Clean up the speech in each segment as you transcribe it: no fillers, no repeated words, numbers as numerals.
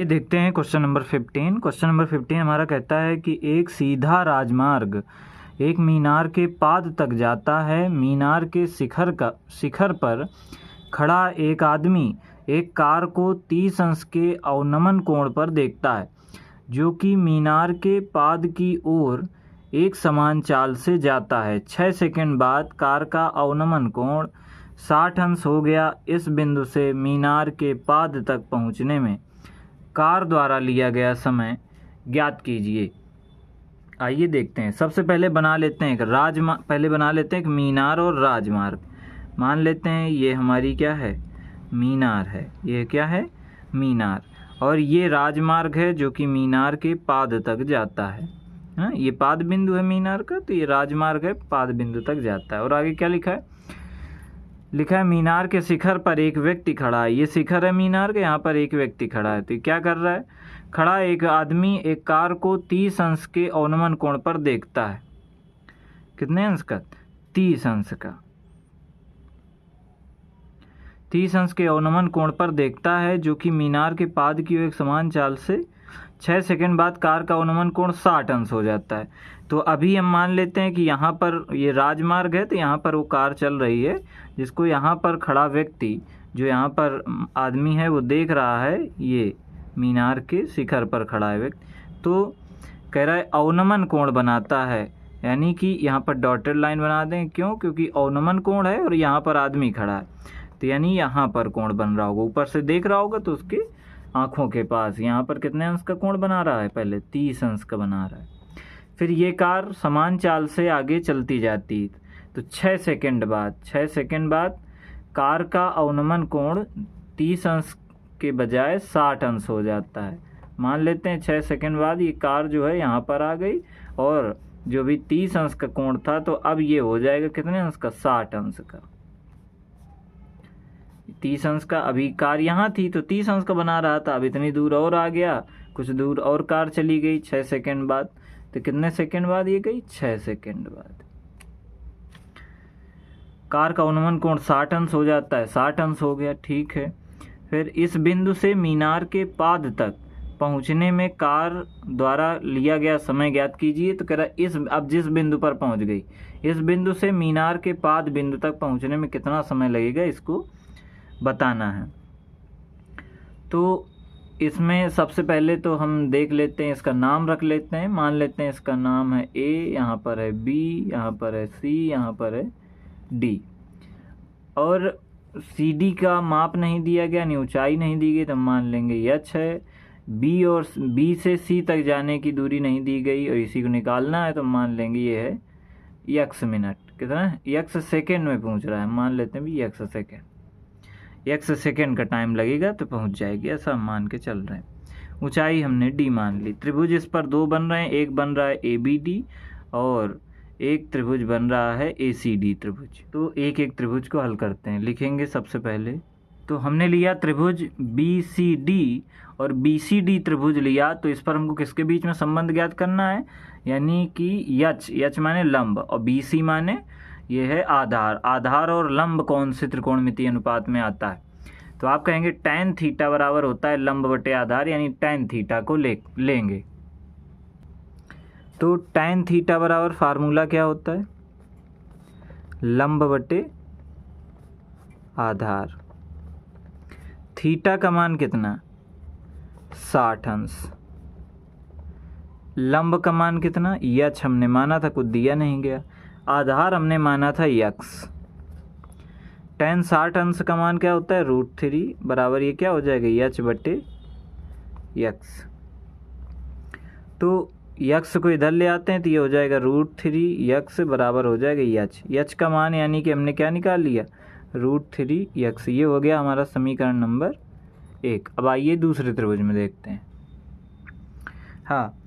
आइए देखते हैं क्वेश्चन नंबर 15। क्वेश्चन नंबर 15 हमारा कहता है कि एक सीधा राजमार्ग एक मीनार के पाद तक जाता है। मीनार के शिखर पर खड़ा एक आदमी एक कार को 30 अंश के अवनमन कोण पर देखता है, जो कि मीनार के पाद की ओर एक समान चाल से जाता है। 6 सेकंड बाद कार का अवनमन कोण 60 अंश हो गया। इस बिंदु से मीनार के पाद तक पहुंचने में कार द्वारा लिया गया समय ज्ञात कीजिए। आइए देखते हैं। सबसे पहले बना लेते हैं एक मीनार और राजमार्ग। मान लेते हैं ये हमारी क्या है, मीनार है। ये क्या है, मीनार। और ये राजमार्ग है जो कि मीनार के पाद तक जाता है। हाँ, ये पाद बिंदु है मीनार का, तो ये राजमार्ग है, पाद बिंदु तक जाता है। और आगे क्या लिखा है, मीनार के शिखर पर एक व्यक्ति खड़ा है। ये शिखर है मीनार के, यहाँ पर एक व्यक्ति खड़ा है। तो क्या कर रहा है, खड़ा एक आदमी एक कार को 30 अंश के अवनमन कोण पर देखता है। कितने अंश का, 30 अंश का। 30 अंश के अवनमन कोण पर देखता है, जो कि मीनार के पाद की एक समान चाल से 6 सेकंड बाद कार का अवनमन कोण 60 अंश हो जाता है। तो अभी हम मान लेते हैं कि यहाँ पर ये राजमार्ग है, तो यहाँ पर वो कार चल रही है, जिसको यहाँ पर खड़ा व्यक्ति, जो यहाँ पर आदमी है, वो देख रहा है। ये मीनार के शिखर पर खड़ा है व्यक्ति, तो कह रहा है अवनमन कोण बनाता है, यानी कि यहाँ पर डॉटेड लाइन बना दें। क्यों, क्योंकि अवनमन कोण है और यहाँ पर आदमी खड़ा है, तो यानी यहाँ पर कोण बन रहा होगा। ऊपर से देख रहा होगा तो उसके आँखों के पास यहाँ पर कितने अंश का कोण बना रहा है, पहले 30 अंश का बना रहा है। फिर ये कार समान चाल से आगे चलती जाती, तो 6 सेकंड बाद कार का अवनमन कोण 30 अंश के बजाय 60 अंश हो जाता है। मान लेते हैं 6 सेकंड बाद ये कार जो है यहाँ पर आ गई, और जो भी 30 अंश का कोण था, तो अब ये हो जाएगा कितने अंश का, 60 अंश का। 30 अंश का, अभी कार यहाँ थी तो 30 अंश का बना रहा था, अब इतनी दूर और आ गया, कुछ दूर और कार चली गई 6 सेकंड बाद। तो कितने सेकंड बाद ये गई, 6 सेकंड बाद। कार का अवनमन कोण 60 अंश हो जाता है, 60 अंश हो गया, ठीक है। फिर इस बिंदु से मीनार के पाद तक पहुंचने में कार द्वारा लिया गया समय ज्ञात कीजिए। तो कह रहा अब जिस बिंदु पर पहुंच गई, इस बिंदु से मीनार के पाद बिंदु तक पहुंचने में कितना समय लगेगा, इसको बताना है। तो इसमें सबसे पहले तो हम देख लेते हैं, इसका नाम रख लेते हैं। मान लेते हैं इसका नाम है ए, यहाँ पर है बी, यहाँ पर है सी, यहाँ पर है डी। और सी डी का माप नहीं दिया गया, यानी ऊंचाई नहीं दी गई, तो मान लेंगे एच है। बी और बी से सी तक जाने की दूरी नहीं दी गई और इसी को निकालना है, तो मान लेंगे ये है एक्स मिनट। कितना है, एक्स सेकेंड में पहुंच रहा है, मान लेते हैं भी एक्स सेकेंड। 1 सेकेंड का टाइम लगेगा तो पहुंच जाएगी, ऐसा हम मान के चल रहे हैं। ऊंचाई हमने डी मान ली। त्रिभुज इस पर 2 बन रहे हैं, एक बन रहा है ए बी डी और एक त्रिभुज बन रहा है ए सी डी त्रिभुज। तो एक एक त्रिभुज को हल करते हैं। लिखेंगे सबसे पहले, तो हमने लिया त्रिभुज बी सी डी और बी सी डी त्रिभुज लिया, तो इस पर हमको किसके बीच में संबंध ज्ञात करना है, यानी कि यच माने लंब और बी सी माने ये है आधार। आधार और लंब कौन से त्रिकोणमितीय अनुपात में आता है, तो आप कहेंगे tan थीटा बराबर होता है लंब बटे आधार, यानी tan थीटा को लेंगे। तो tan थीटा बराबर फार्मूला क्या होता है, लंब बटे आधार। थीटा का मान कितना, 60 अंश। लंब का मान कितना, यच हमने माना था, कुछ दिया नहीं गया। आधार हमने माना था यक्स। tan 60 अंश का मान क्या होता है, √3 बराबर ये क्या हो जाएगा, यच बटे यक्स। तो यक्स को इधर ले आते हैं तो ये हो जाएगा √3 यक्स बराबर हो जाएगा यच। यच का मान यानी कि हमने क्या निकाल लिया, √3 यक्स। ये हो गया हमारा समीकरण नंबर 1। अब आइए दूसरे त्रिभुज में देखते हैं। हाँ,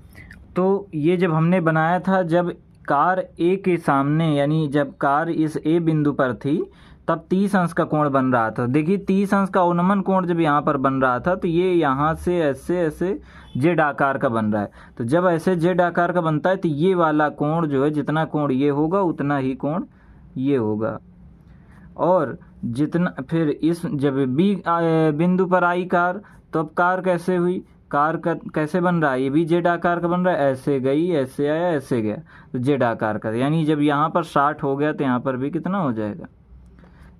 तो ये जब हमने बनाया था, जब कार ए के सामने, यानी जब कार इस ए बिंदु पर थी, तब 30 अंश का कोण बन रहा था। देखिए 30 अंश का अवनमन कोण जब यहाँ पर बन रहा था, तो ये यहाँ से ऐसे जेड आकार का बन रहा है। तो जब ऐसे जेड आकार का बनता है, तो ये वाला कोण जो है, जितना कोण ये होगा उतना ही कोण ये होगा। और जितना फिर इस जब बी बिंदु पर आई कार, तो अब कार कैसे हुई, कार का कैसे बन रहा है, ये भी जेड आकार का बन रहा है, ऐसे गई, ऐसे आया, ऐसे गया, तो जेड आकार का। यानी जब यहाँ पर 60 हो गया तो यहाँ पर भी कितना हो जाएगा,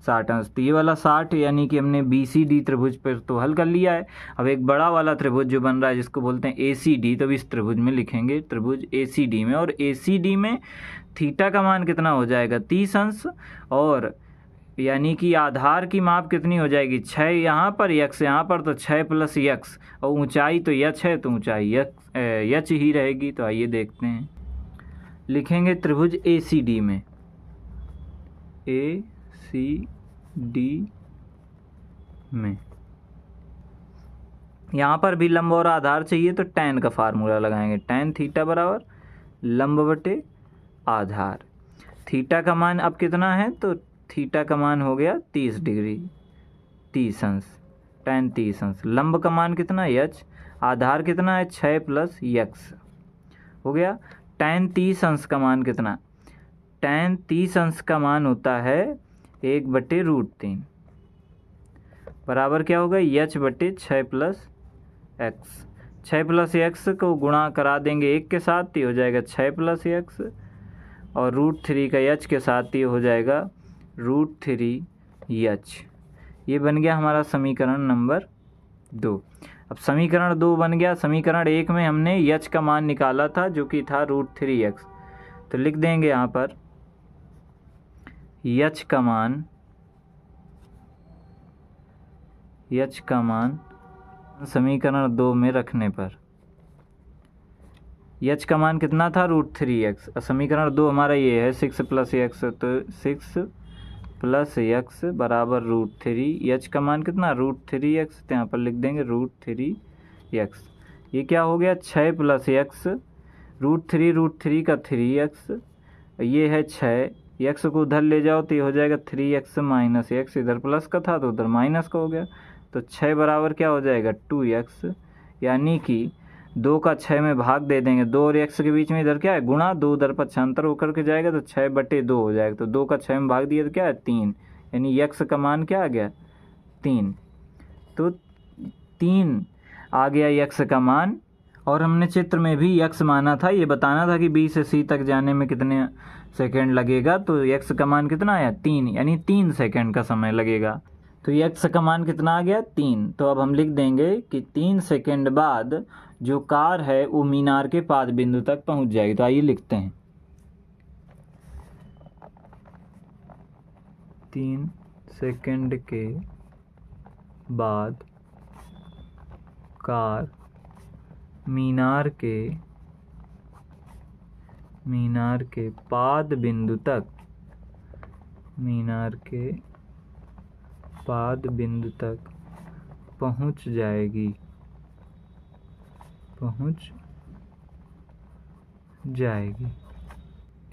60 अंश। तो ये वाला 60 यानी कि हमने BCD त्रिभुज पर तो हल कर लिया है। अब एक बड़ा वाला त्रिभुज जो बन रहा है जिसको बोलते हैं ACD, तो इस त्रिभुज में लिखेंगे त्रिभुज ACD में, और ACD में थीटा का मान कितना हो जाएगा, 30 अंश, और यानी कि आधार की माप कितनी हो जाएगी, 6 यहाँ पर, यक्स यहाँ पर, तो 6 + यक्स, और ऊंचाई तो यच है तो ऊंचाई यच ही रहेगी। तो आइए देखते हैं, लिखेंगे त्रिभुज ACD में, ACD में यहाँ पर भी लंब और आधार चाहिए तो tan का फार्मूला लगाएंगे, tan थीटा बराबर लंब बटे आधार। थीटा का मान अब कितना है, तो थीटा का मान हो गया 30 डिग्री, 30 अंश, tan 30 अंश। लंब का मान कितना है, h, आधार कितना है, 6 + यक्स हो गया। tan 30 अंश का मान कितना, tan 30 अंश का मान होता है 1/√3 बराबर क्या होगा, h बटे 6 + x। 6 + x को गुणा करा देंगे 1 के साथ, ये हो जाएगा 6 + x, और √3 का h के साथ ये हो जाएगा √3h। ये बन गया हमारा समीकरण नंबर 2। अब समीकरण 2 बन गया। समीकरण 1 में हमने h का मान निकाला था जो कि था √3x, तो लिख देंगे यहाँ पर h का मान समीकरण 2 में रखने पर h का मान कितना था, √3x। समीकरण 2 हमारा ये है 6 + x, तो 6 + x बराबर √3। h का मान कितना, √3x, तो यहाँ पर लिख देंगे √3x। ये क्या हो गया, 6 + x, √3 का 3x, ये है 6, x को उधर ले जाओ तो ये हो जाएगा 3x - x, इधर प्लस का था तो उधर माइनस का हो गया, तो 6 बराबर क्या हो जाएगा, 2x। यानी कि 2 का 6 में भाग दे देंगे, 2 और x के बीच में इधर क्या है, गुणा, 2 उधर पक्षांतर होकर के जाएगा तो 6/2 हो जाएगा, तो 2 का 6 में भाग दिया तो क्या है, 3, यानी x का मान क्या आ गया, 3। तो 3 आ गया x का मान। और हमने चित्र में भी x माना था, ये बताना था कि B से C तक जाने में कितने सेकंड लगेगा, तो x का मान कितना आया, 3, यानी 3 सेकंड का समय लगेगा। तो x का मान कितना आ गया, 3। तो अब हम लिख देंगे कि 3 सेकंड बाद जो कार है वो मीनार के पाद बिंदु तक पहुंच जाएगी। तो आइए लिखते हैं, 3 सेकंड के बाद कार मीनार के पाद बिंदु तक पहुंच जाएगी। तो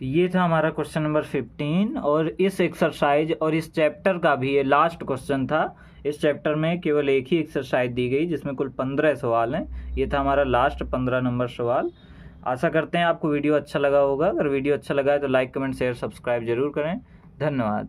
ये था हमारा क्वेश्चन नंबर 15, और इस एक्सरसाइज और इस चैप्टर का भी ये लास्ट क्वेश्चन था। इस चैप्टर में केवल एक ही एक्सरसाइज दी गई जिसमें कुल 15 सवाल हैं। ये था हमारा लास्ट 15 नंबर सवाल। आशा करते हैं आपको वीडियो अच्छा लगा होगा। अगर वीडियो अच्छा लगा है तो लाइक, कमेंट, शेयर, सब्सक्राइब जरूर करें। धन्यवाद।